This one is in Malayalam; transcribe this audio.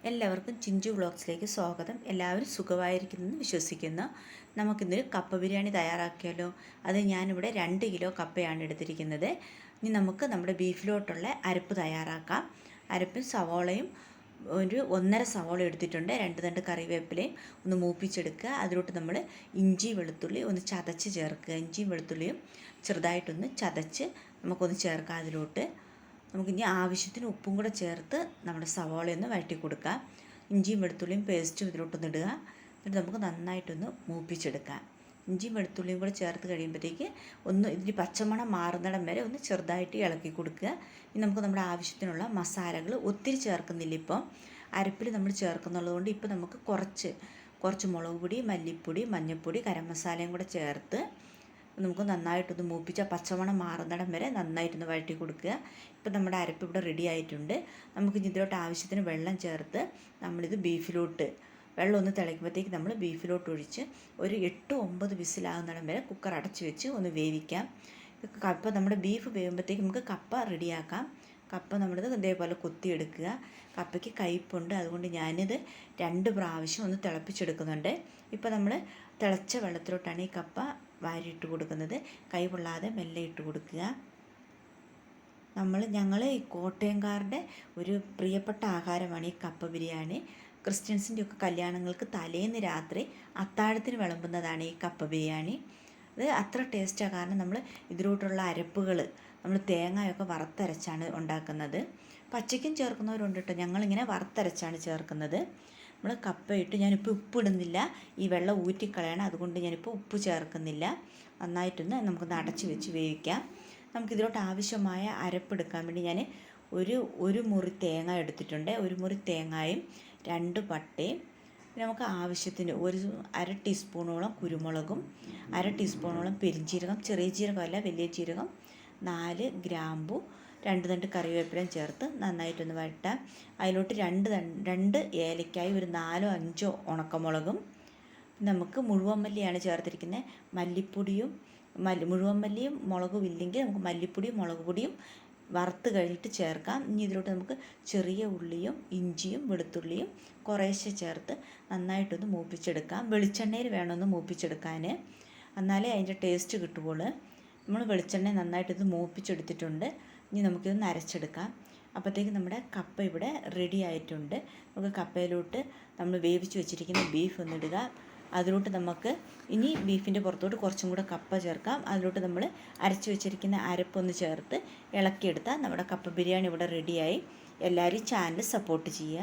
എല്ലാവർക്കും ചിഞ്ചു വ്ളോഗ്സിലേക്ക് സ്വാഗതം. എല്ലാവരും സുഖമായിരിക്കുന്നെന്ന് വിശ്വസിക്കുന്നു. നമുക്കിന്നൊരു കപ്പ ബിരിയാണി തയ്യാറാക്കിയാലോ? അത് ഞാനിവിടെ 2 കിലോ കപ്പയാണ് എടുത്തിരിക്കുന്നത്. ഇനി നമുക്ക് നമ്മുടെ ബീഫിലോട്ടുള്ള അരപ്പ് തയ്യാറാക്കാം. അരപ്പിൽ സവോളയും ഒരു 1.5 സവോള എടുത്തിട്ടുണ്ട്, 2 തണ്ട് കറിവേപ്പിലയും ഒന്ന് മൂപ്പിച്ചെടുക്കുക. അതിലോട്ട് നമ്മൾ ഇഞ്ചി വെളുത്തുള്ളി ഒന്ന് ചതച്ച് ചേർക്കുക. ഇഞ്ചിയും വെളുത്തുള്ളിയും ചെറുതായിട്ടൊന്ന് ചതച്ച് നമുക്കൊന്ന് ചേർക്കാം. അതിലോട്ട് നമുക്കിനി ആവശ്യത്തിന് ഉപ്പും കൂടെ ചേർത്ത് നമ്മുടെ സവാളയൊന്ന് വഴറ്റി കൊടുക്കാം. ഇഞ്ചിയും വെളുത്തുള്ളിയും പേസ്റ്റും ഇതിലോട്ടൊന്ന് ഇടുക. എന്നിട്ട് നമുക്ക് നന്നായിട്ടൊന്ന് മൂപ്പിച്ചെടുക്കാം. ഇഞ്ചിയും വെളുത്തുള്ളിയും കൂടെ ചേർത്ത് കഴിയുമ്പോഴത്തേക്ക് ഒന്ന് ഇതിന് പച്ചമണം മാറുന്നിടം വരെ ഒന്ന് ചെറുതായിട്ട് ഇളക്കി കൊടുക്കുക. ഇനി നമുക്ക് നമ്മുടെ ആവശ്യത്തിനുള്ള മസാലകൾ ഒത്തിരി ചേർക്കുന്നില്ല. ഇപ്പം അരപ്പിൽ നമ്മൾ ചേർക്കുന്നുള്ളത് കൊണ്ട് ഇപ്പോൾ നമുക്ക് കുറച്ച് മുളക് പൊടി, മല്ലിപ്പൊടി, മഞ്ഞൾപ്പൊടി, ഗരം മസാലയും കൂടെ ചേർത്ത് നമുക്ക് നന്നായിട്ടൊന്ന് മൂപ്പിച്ച് പച്ചമണം മാറുന്നിടം വരെ നന്നായിട്ടൊന്ന് വഴറ്റി കൊടുക്കുക. ഇപ്പം നമ്മുടെ അരപ്പ് ഇവിടെ റെഡി ആയിട്ടുണ്ട്. നമുക്ക് ഇതിലോട്ട് ആവശ്യത്തിന് വെള്ളം ചേർത്ത് നമ്മളിത് ബീഫിലോട്ട് വെള്ളം ഒന്ന് തിളയ്ക്കുമ്പോഴത്തേക്ക് നമ്മൾ ബീഫിലോട്ട് ഒഴിച്ച് ഒരു 8-9 വിസിലാകുന്നിടം വരെ കുക്കർ അടച്ച് വെച്ച് ഒന്ന് വേവിക്കാം. കപ്പ നമ്മുടെ ബീഫ് വേവുമ്പോഴത്തേക്ക് നമുക്ക് കപ്പ റെഡിയാക്കാം. കപ്പ നമ്മളിത് ഇതേപോലെ കൊത്തിയെടുക്കുക. കപ്പയ്ക്ക് കയ്പുണ്ട്, അതുകൊണ്ട് ഞാനിത് 2 പ്രാവശ്യം ഒന്ന് തിളപ്പിച്ചെടുക്കുന്നുണ്ട്. ഇപ്പോൾ നമ്മൾ തിളച്ച വെള്ളത്തിലോട്ടാണ് ഈ കപ്പ വാരിയിട്ട് കൊടുക്കുന്നത്. കൈ പൊള്ളാതെ മെല്ലെ ഇട്ട് കൊടുക്കുക. ഞങ്ങൾ ഈ കോട്ടയംകാരുടെ ഒരു പ്രിയപ്പെട്ട ആഹാരമാണ് ഈ കപ്പ ബിരിയാണി. ക്രിസ്ത്യൻസിൻ്റെയൊക്കെ കല്യാണങ്ങൾക്ക് തലേന്ന് രാത്രി അത്താഴത്തിന് വിളമ്പുന്നതാണ് ഈ കപ്പ ബിരിയാണി. അത് അത്ര ടേസ്റ്റാണ്. കാരണം നമ്മൾ ഇതിലോട്ടുള്ള അരപ്പുകൾ നമ്മൾ തേങ്ങയൊക്കെ വറുത്തരച്ചാണ് ഉണ്ടാക്കുന്നത്. പച്ചയ്ക്കും ചേർക്കുന്നവരുണ്ട് കേട്ടോ. ഞങ്ങളിങ്ങനെ വറുത്തരച്ചാണ് ചേർക്കുന്നത്. നമ്മൾ കപ്പയിട്ട് ഞാനിപ്പോൾ ഉപ്പിടുന്നില്ല, ഈ വെള്ളം ഊറ്റിക്കളയണം. അതുകൊണ്ട് ഞാനിപ്പോൾ ഉപ്പ് ചേർക്കുന്നില്ല. നന്നായിട്ടൊന്ന് നമുക്കൊന്ന് അടച്ച് വെച്ച് വേവിക്കാം. നമുക്കിതിലോട്ട് ആവശ്യമായ അരപ്പെടുക്കാൻ വേണ്ടി ഞാൻ ഒരു മുറി തേങ്ങ എടുത്തിട്ടുണ്ട്. 1 മുറി തേങ്ങയും 2 പട്ടയും, നമുക്ക് ആവശ്യത്തിന് 1/2 ടീസ്പൂണോളം കുരുമുളകും, 1/2 ടീസ്പൂണോളം പെരിഞ്ജീരകം, ചെറിയ ജീരകമല്ല വലിയ ജീരകം, 4 ഗ്രാമ്പു, 2 തണ്ട് കറിവേപ്പിലയും ചേർത്ത് നന്നായിട്ടൊന്ന് വഴറ്റാം. അതിലോട്ട് 2 ഏലക്കായും 4-5 ഉണക്കമുളകും, നമുക്ക് മുഴുവൻ മല്ലിയാണ് ചേർത്തിരിക്കുന്നത്. മല്ലിപ്പൊടിയും മുഴുവൻ മല്ലിയും മുളകും ഇല്ലെങ്കിൽ നമുക്ക് മല്ലിപ്പൊടിയും മുളക് പൊടിയും വറുത്ത് കഴിഞ്ഞിട്ട് ചേർക്കാം. ഇനി ഇതിലോട്ട് നമുക്ക് ചെറിയ ഉള്ളിയും ഇഞ്ചിയും വെളുത്തുള്ളിയും കുറേശ്ശെ ചേർത്ത് നന്നായിട്ടൊന്ന് മൂപ്പിച്ചെടുക്കാം. വെളിച്ചെണ്ണയിൽ വേണമെന്ന് മൂപ്പിച്ചെടുക്കാൻ, എന്നാലേ അതിൻ്റെ ടേസ്റ്റ് കിട്ടുകയുള്ളൂ. നമ്മൾ വെളിച്ചെണ്ണ നന്നായിട്ടിത് മൂപ്പിച്ചെടുത്തിട്ടുണ്ട്. ഇനി നമുക്കിത് അരച്ചെടുക്കാം. അപ്പോഴത്തേക്ക് നമ്മുടെ കപ്പ ഇവിടെ റെഡി ആയിട്ടുണ്ട്. നമുക്ക് കപ്പയിലോട്ട് നമ്മൾ വേവിച്ച് വെച്ചിരിക്കുന്ന ബീഫ് ഒന്നിടുക. അതിലോട്ട് നമുക്ക് ഇനി ബീഫിൻ്റെ പുറത്തോട്ട് കുറച്ചും കൂടെ കപ്പ ചേർക്കാം. അതിലോട്ട് നമ്മൾ അരച്ച് വെച്ചിരിക്കുന്ന അരപ്പൊന്ന് ചേർത്ത് ഇളക്കിയെടുത്താൽ നമ്മുടെ കപ്പ ബിരിയാണി ഇവിടെ റെഡിയായി. എല്ലാവരും ചാനൽ സപ്പോർട്ട് ചെയ്യുക.